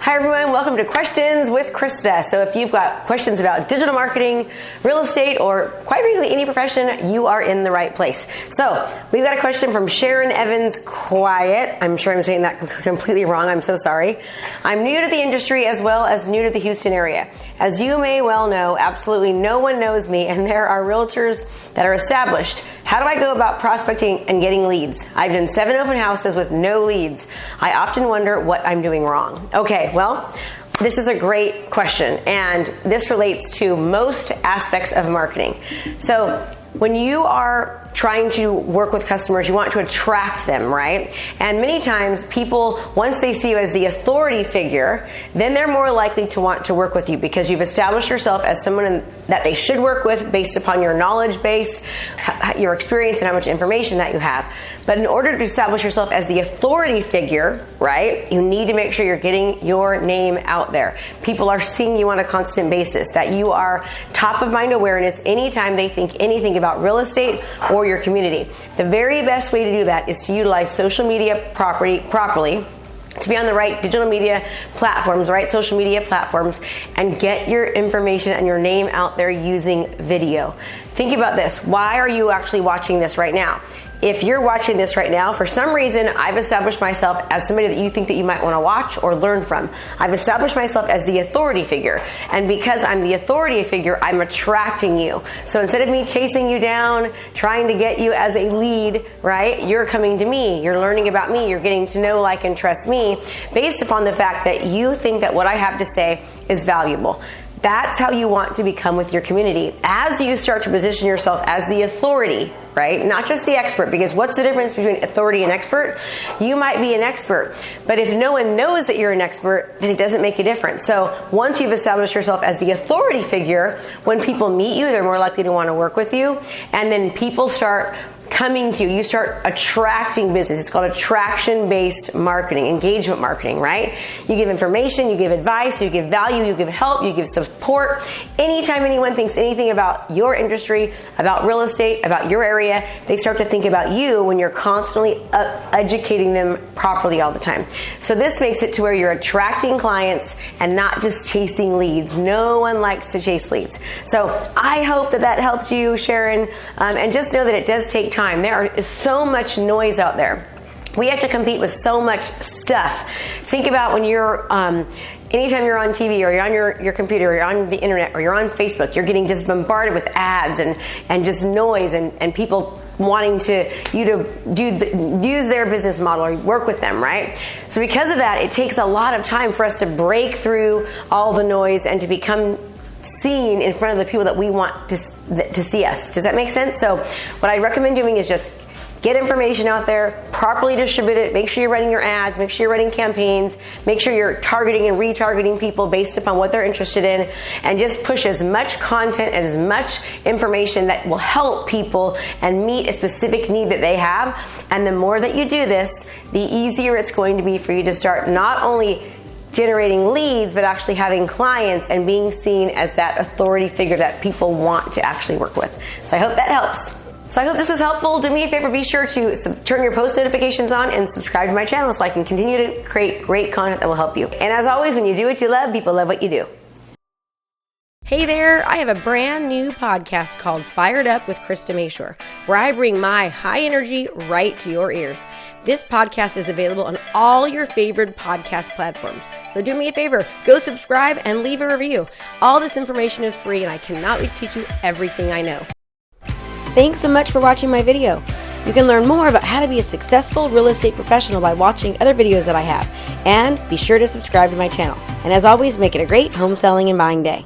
Hi everyone, welcome to Questions with Krista. So if you've got questions about digital marketing, real estate, or quite frankly any profession, you are in the right place. So we've got a question from Sharryn Quiet. I'm sure I'm saying that completely wrong. I'm so sorry. I'm new to the industry as well as new to the Houston area. As you may well know, absolutely no one knows me, and there are realtors that are established. How do I go about prospecting and getting leads? I've done 7 open houses with no leads. I often wonder what I'm doing wrong. Okay, well, this is a great question, and this relates to most aspects of marketing. So when you are trying to work with customers, you want to attract them, right? And many times people, once they see you as the authority figure, then they're more likely to want to work with you because you've established yourself as someone that they should work with based upon your knowledge base, your experience, and how much information that you have. But in order to establish yourself as the authority figure, right, you need to make sure you're getting your name out there. People are seeing you on a constant basis, that you are top of mind awareness anytime they think anything about real estate or your community. The very best way to do that is to utilize social media properly, to be on the right digital media platforms, right social media platforms, and get your information and your name out there using video. Think about this. Why are you actually watching this right now? If you're watching this right now, for some reason, I've established myself as somebody that you think that you might want to watch or learn from. I've established myself as the authority figure. And because I'm the authority figure, I'm attracting you. So instead of me chasing you down, trying to get you as a lead, right, you're coming to me. You're learning about me. You're getting to know, like, and trust me based upon the fact that you think that what I have to say is valuable. That's how you want to become with your community. As you start to position yourself as the authority, right? Not just the expert, because what's the difference between authority and expert? You might be an expert, but if no one knows that you're an expert, then it doesn't make a difference. So once you've established yourself as the authority figure, when people meet you, they're more likely to want to work with you, and then people start coming to you. You start attracting business. It's called attraction-based marketing, engagement marketing, right? You give information, you give advice, you give value, you give help, you give support. Anytime anyone thinks anything about your industry, about real estate, about your area, they start to think about you when you're constantly educating them properly all the time. So this makes it to where you're attracting clients and not just chasing leads. No one likes to chase leads. So I hope that helped you, Sharryn, and just know that it does take time. There is so much noise out there. We have to compete with so much stuff. Think about when you're, anytime you're on TV or you're on your computer or you're on the internet or you're on Facebook, you're getting just bombarded with ads and just noise and people wanting you to use their business model or work with them, right? So because of that, it takes a lot of time for us to break through all the noise and to become seen in front of the people that we want to see us. Does that make sense? So what I recommend doing is just get information out there, properly distribute it, make sure you're running your ads, make sure you're running campaigns, make sure you're targeting and retargeting people based upon what they're interested in, and just push as much content and as much information that will help people and meet a specific need that they have. And the more that you do this, the easier it's going to be for you to start not only generating leads, but actually having clients and being seen as that authority figure that people want to actually work with. So I hope that helps. So I hope this was helpful. Do me a favor, be sure to turn your post notifications on and subscribe to my channel so I can continue to create great content that will help you. And as always, when you do what you love, people love what you do. Hey there, I have a brand new podcast called Fired Up with Krista Mashore, where I bring my high energy right to your ears. This podcast is available on all your favorite podcast platforms. So do me a favor, go subscribe and leave a review. All this information is free and I cannot wait to teach you everything I know. Thanks so much for watching my video. You can learn more about how to be a successful real estate professional by watching other videos that I have. And be sure to subscribe to my channel. And as always, make it a great home selling and buying day.